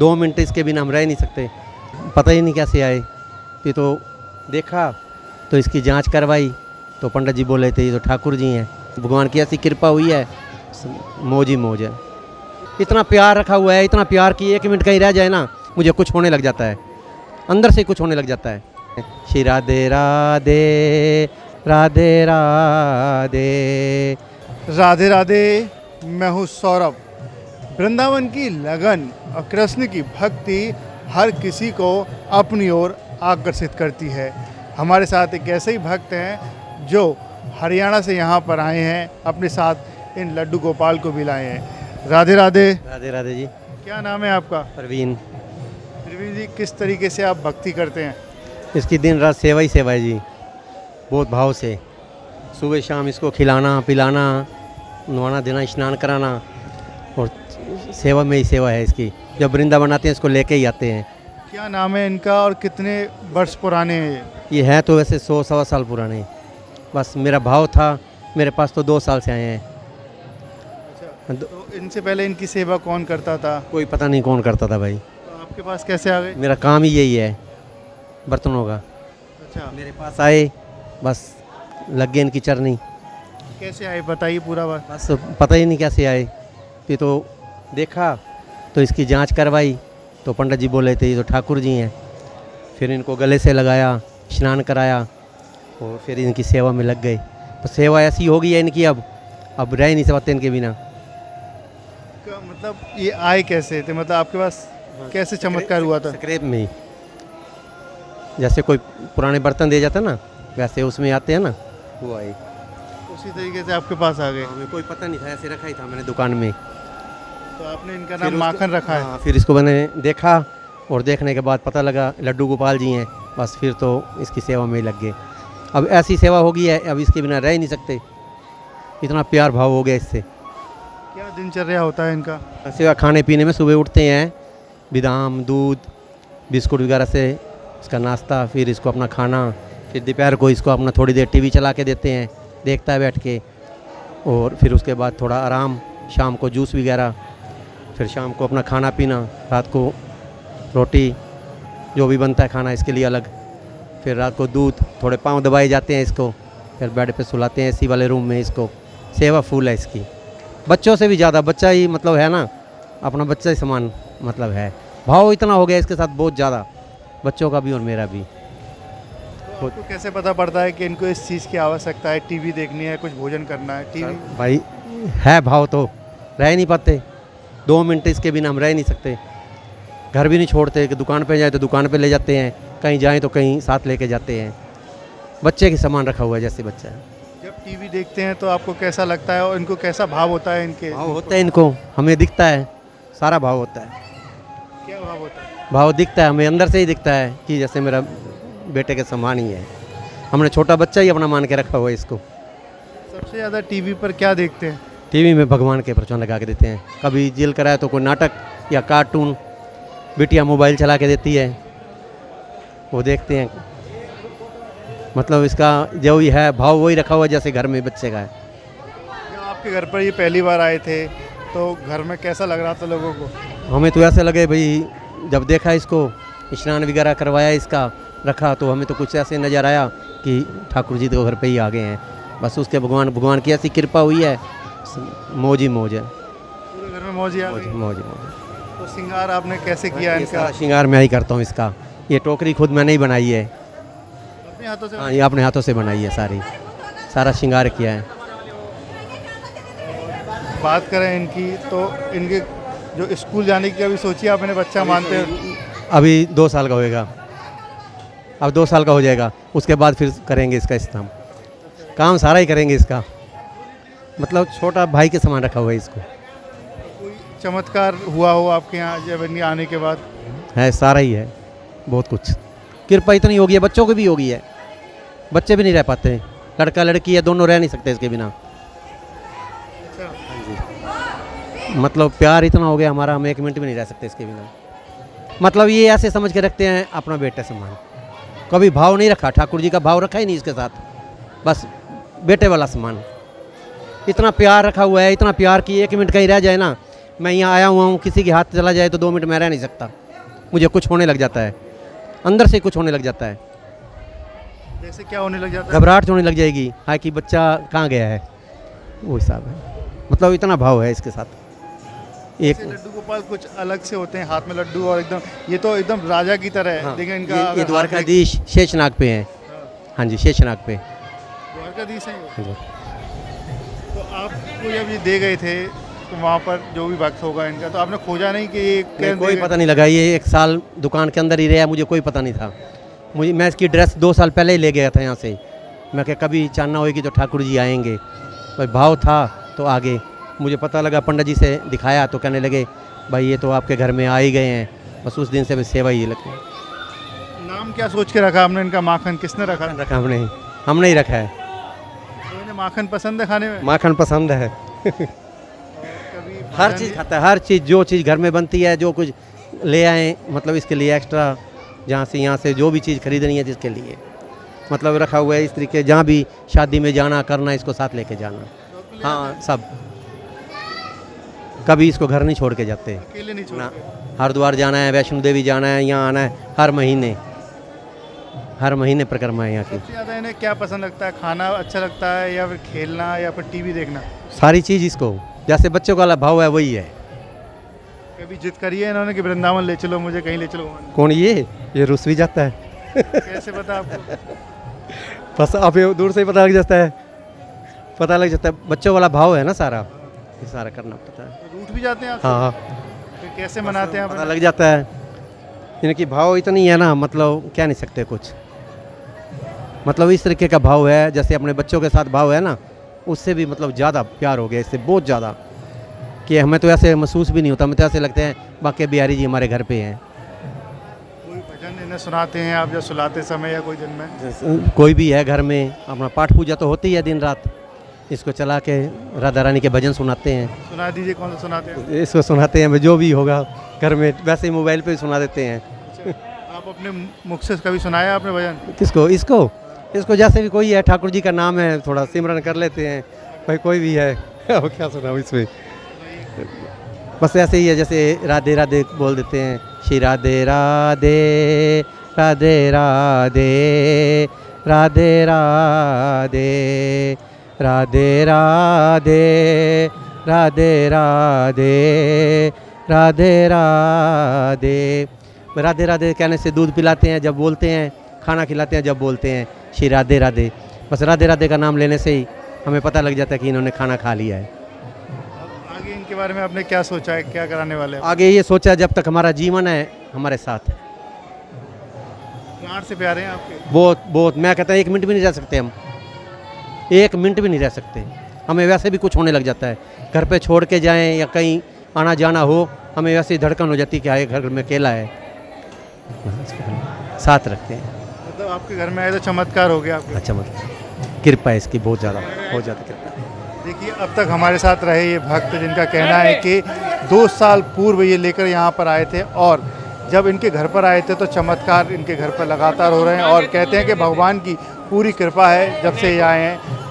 2 minute इसके बिना हम रह नहीं सकते। पता ही नहीं कैसे आए। फिर तो देखा तो इसकी जांच करवाई तो पंडित जी बोले थे ये तो ठाकुर जी हैं। भगवान की ऐसी कृपा हुई है, मौज ही मौज है। इतना प्यार रखा हुआ है, इतना प्यार कि 1 मिनट कहीं रह जाए ना मुझे कुछ होने लग जाता है, अंदर से कुछ होने लग जाता है। श्री राधे राधे राधे राधे राधे राधे। मैं हूँ सौरभ। वृंदावन की लगन और कृष्ण की भक्ति हर किसी को अपनी ओर आकर्षित करती है। हमारे साथ एक ऐसे ही भक्त हैं जो हरियाणा से यहाँ पर आए हैं, अपने साथ इन लड्डू गोपाल को भी लाए हैं। राधे राधे। राधे राधे जी। क्या नाम है आपका? परवीन। प्रवीण जी, किस तरीके से आप भक्ति करते हैं? इसकी दिन रात सेवा ही सेवा है जी, बहुत भाव से। सुबह शाम इसको खिलाना पिलाना, नहाना देना, स्नान कराना, और सेवा में ही सेवा है इसकी। जब वृंदावन आते हैं इसको लेके ही आते हैं। क्या नाम है इनका और कितने वर्ष पुराने हैं ये? ये है तो वैसे 100-125 साल पुराने। बस मेरा भाव था, मेरे पास तो 2 साल से आए हैं। तो इनसे पहले इनकी सेवा कौन करता था? कोई पता नहीं कौन करता था भाई। तो आपके पास कैसे आ गए? मेरा काम ही यही है, बर्तनों का। अच्छा, मेरे पास आए, बस लग गए इनकी चरनी। कैसे आए बताइए पूरा बात। बस पता ही नहीं कैसे आए। फिर तो देखा तो इसकी जांच करवाई तो पंडित जी बोले थे ये तो ठाकुर जी हैं। फिर इनको गले से लगाया, स्नान कराया और फिर इनकी सेवा में लग गए। तो सेवा ऐसी हो गई है इनकी, अब रह ही नहीं सकते इनके बिना। मतलब ये आए कैसे थे? मतलब आपके पास कैसे चमत्कार हुआ था? स्क्रैप में ही, जैसे कोई पुराने बर्तन दे जाता ना वैसे उसमें आते हैं ना, वो आए। उसी तरीके से आपके पास आ गए। हमें कोई पता नहीं था, ऐसे रखा ही था मैंने दुकान में। तो आपने इनका नाम माखन रखा है? हाँ, फिर इसको मैंने देखा और देखने के बाद पता लगा लड्डू गोपाल जी हैं। बस फिर तो इसकी सेवा में ही लग गए। अब ऐसी सेवा हो गई है, अब इसके बिना रह ही नहीं सकते, इतना प्यार भाव हो गया इससे। क्या दिनचर्या होता है इनका? सेवा खाने पीने में सुबह उठते हैं बादाम दूध बिस्कुट वगैरह से इसका नाश्ता, फिर इसको अपना खाना, फिर दोपहर को इसको अपना थोड़ी देर टीवी चला के देते हैं, देखता है बैठ के, और फिर उसके बाद थोड़ा आराम, शाम को जूस वगैरह, फिर शाम को अपना खाना पीना, रात को रोटी जो भी बनता है खाना इसके लिए अलग, फिर रात को दूध, थोड़े पाँव दबाए जाते हैं इसको, फिर बेड पे सुलाते हैं एसी वाले रूम में इसको। सेवा फुल है इसकी, बच्चों से भी ज़्यादा। बच्चा ही मतलब है ना, अपना बच्चा ही समान मतलब है। भाव इतना हो गया इसके साथ बहुत ज़्यादा, बच्चों का भी और मेरा भी। तो आपको कैसे पता पड़ता है कि इनको इस चीज़ की आवश्यकता है? टीवी देखनी है, कुछ भोजन करना है, टीवी? भाई है भाव तो रह ही नहीं पाते, 2 मिनट इसके बिना हम रह नहीं सकते। घर भी नहीं छोड़ते कि दुकान पे जाए तो दुकान पे ले जाते हैं, कहीं जाएं तो कहीं साथ लेके जाते हैं। बच्चे के समान रखा हुआ है जैसे बच्चा है। जब टीवी देखते हैं तो आपको कैसा लगता है और इनको कैसा भाव होता है? इनके भाव होता है इनको, हमें दिखता है, सारा भाव होता है। क्या भाव होता है? भाव दिखता है हमें, अंदर से ही दिखता है कि जैसे मेरा बेटे के समान ही है। हमने छोटा बच्चा ही अपना मान के रखा हुआ है इसको। सबसे ज़्यादा टीवी पर क्या देखते हैं? टीवी में भगवान के प्रवचन लगा के देते हैं, कभी जिल कराए तो कोई नाटक या कार्टून। बिटिया मोबाइल चला के देती है, वो देखते हैं। मतलब इसका जो ही है भाव वही रखा हुआ है जैसे घर में बच्चे का है। जब आपके घर पर ये पहली बार आए थे तो घर में कैसा लग रहा था लोगों को? हमें तो ऐसे लगे भाई, जब देखा इसको स्नान वगैरह करवाया इसका रखा तो हमें तो कुछ ऐसे नज़र आया कि ठाकुर जी तो घर पे ही आ गए हैं। बस उसके भगवान की ऐसी कृपा हुई है, मौज ही मौज है। पूरे घर में मौज ही आ गई। मौज मौज। तो श्रृंगार आपने कैसे किया ये इनका? सारा श्रृंगार मैं ही करता हूँ इसका। ये टोकरी खुद मैंने ही बनाई है। अपने हाथों से? हाँ, ये अपने हाथों से बनाई है, सारा श्रृंगार किया है। बात करें इनकी तो इनके जो स्कूल जाने की अभी सोचिए, आपने बच्चा मानते हैं? अभी 2 साल का होएगा, अब 2 साल का हो जाएगा, उसके बाद फिर करेंगे इसका इस्तेमाल। काम सारा ही करेंगे इसका, मतलब छोटा भाई के समान रखा हुआ है इसको। कोई चमत्कार हुआ हो आपके यहाँ जब इनके आने के बाद? है, सारा ही है, बहुत कुछ। कृपा इतनी होगी है, बच्चों की भी होगी है। बच्चे भी नहीं रह पाते, लड़का लड़की है दोनों रह नहीं सकते इसके बिना। मतलब प्यार इतना हो गया हमारा, हम 1 मिनट भी नहीं रह सकते इसके बिना। मतलब ये ऐसे समझ के रखते हैं अपना बेटे समान, कभी भाव नहीं रखा, ठाकुर जी का भाव रखा ही नहीं इसके साथ, बस बेटे वाला समान। इतना प्यार रखा हुआ है, इतना प्यार कि 1 मिनट कहीं रह जाए ना मैं यहाँ आया हुआ हूँ, किसी के हाथ चला जाए तो 2 मिनट में रह नहीं सकता, मुझे कुछ होने लग जाता है, अंदर से कुछ होने लग जाता है, जैसे क्या होने लग जाता है? घबराहट होने लग जाएगी, हाय कि बच्चा कहाँ गया है, वो हिसाब है। मतलब इतना भाव है इसके साथ। एक जैसे लड्डू गोपाल कुछ अलग से होते हैं, हाथ में लड्डू और एकदम, ये तो एकदम राजा की तरह है। हाँ, लेकिन इनका ये अगर हाथ द्वारकाधीश शेषनाग पे हैं। हाँ, हाँ जी, शेषनाग पे। द्वारकाधीश है ये। हाँ जी। तो आपको जब ये दे गए थे तो वहाँ पर जो भी भक्त होगा इनका, तो आपने खोजा नहीं कि ये नहीं, कैसे कोई दे पता नहीं लगा, ये 1 साल दुकान के अंदर ही रहा, मुझे कोई पता नहीं था। मैं इसकी ड्रेस 2 साल पहले ही ले गया था यहाँ से। मैं क्या कभी चांदना होगी तो ठाकुर जी आएंगे, भाई भाव था तो आगे। मुझे पता लगा, पंडित जी से दिखाया तो कहने लगे भाई ये तो आपके घर में आ ही गए हैं। बस उस दिन से मैं सेवा ही लगती नाम क्या सोच के रखा आपने इनका? माखन किसने रखा? रखा हमने ही रखा है। तो इन्हें माखन पसंद है खाने में? माखन पसंद है। कभी हर चीज़ खाता है, हर चीज़, जो चीज़ घर में बनती है, जो कुछ ले आए, मतलब इसके लिए एक्स्ट्रा जहाँ से यहाँ से जो भी चीज़ खरीदनी है जिसके लिए, मतलब रखा हुआ है इस तरीके। जहाँ भी शादी में जाना करना, इसको साथ लेके जाना। हाँ सब, कभी इसको घर नहीं छोड़ के जाते अकेले नहीं ना। छोड़ते? हरिद्वार जाना है, वैष्णो देवी जाना है, यहाँ आना है, हर महीने परिक्रमा है यहाँ की। सबसे ज़्यादा इन्हें क्या पसंद लगता है? खाना अच्छा लगता है या फिर खेलना या फिर टीवी देखना? सारी चीज़ इसको, जैसे बच्चों का भाव है वही है। कभी जिद करी है इन्होंने कि वृंदावन ले चलो, मुझे कहीं ले चलो घुमाने? कौन? ये रुस भी जाता है। कैसे पता आपको? बस आप ये दूर से ही पता लग जाता है, पता लग जाता है। बच्चों वाला भाव है ना सारा, ये सारा करना पड़ता है। रूठ भी जाते हैं आपसे? हाँ, फिर कैसे मनाते हैं आप पता इन्हें? लग जाता है। इनकी भाव इतनी है ना, मतलब क्या नहीं सकते कुछ। मतलब इस तरीके का भाव है, जैसे अपने बच्चों के साथ भाव है ना, उससे भी मतलब ज़्यादा प्यार हो गया, इससे बहुत ज़्यादा, कि हमें तो ऐसे महसूस भी नहीं होता। हमें तो ऐसे लगते हैं बाकी बिहारी जी हमारे घर पे हैं। कोई भजन इन्हें सुनाते हैं आप जब सुलाते समय या कोई दिन में? कोई भी है घर में, अपना पाठ पूजा तो होती है दिन रात, इसको चला के राधा रानी के भजन सुनाते हैं। सुना दीजिए, कौन सा सुनाते हैं? इसको सुनाते हैं, जो भी होगा घर में, वैसे ही मोबाइल पे सुना देते हैं। आप अपने मुख से कभी सुनाया आपने भजन? किसको? इसको जैसे भी कोई है, ठाकुर जी का नाम है, थोड़ा सिमरन कर लेते हैं, भाई कोई भी है। अब क्या सुनाऊँ इसमें, बस ऐसे ही है, जैसे राधे राधे बोल देते हैं, श्री राधे राधे राधे राधे राधे राधे राधे राधे राधे राधे राधे राधे। राधे राधे कहने से दूध पिलाते हैं जब बोलते हैं, खाना खिलाते हैं जब बोलते हैं श्री राधे राधे। बस राधे राधे का नाम लेने से ही हमें पता लग जाता है कि इन्होंने खाना खा लिया है। आगे इनके बारे में आपने क्या सोचा है, क्या कराने वाले हैं? आगे ये सोचा, जब तक हमारा जीवन है हमारे साथ। प्राण से प्यारे हैं आपके? बहुत बहुत, मैं कहता हूँ 1 मिनट भी नहीं रह सकते हम, 1 मिनट भी नहीं रह सकते। हमें वैसे भी कुछ होने लग जाता है, घर पे छोड़ के जाएं या कहीं आना जाना हो, हमें वैसे ही धड़कन हो जाती है कि हाय घर में अकेला है, साथ रखते हैं। मतलब आपके घर में आए तो चमत्कार हो गया आपके? अच्छा, मतलब कृपा है इसकी, बहुत ज़्यादा कृपा है। देखिए, अब तक हमारे साथ रहे ये भक्त, जिनका कहना है कि 2 साल पूर्व ये लेकर यहाँ पर आए थे और जब इनके घर पर आए थे तो चमत्कार इनके घर पर लगातार हो रहे हैं और कहते हैं कि भगवान की पूरी कृपा है जब से ये आए हैं।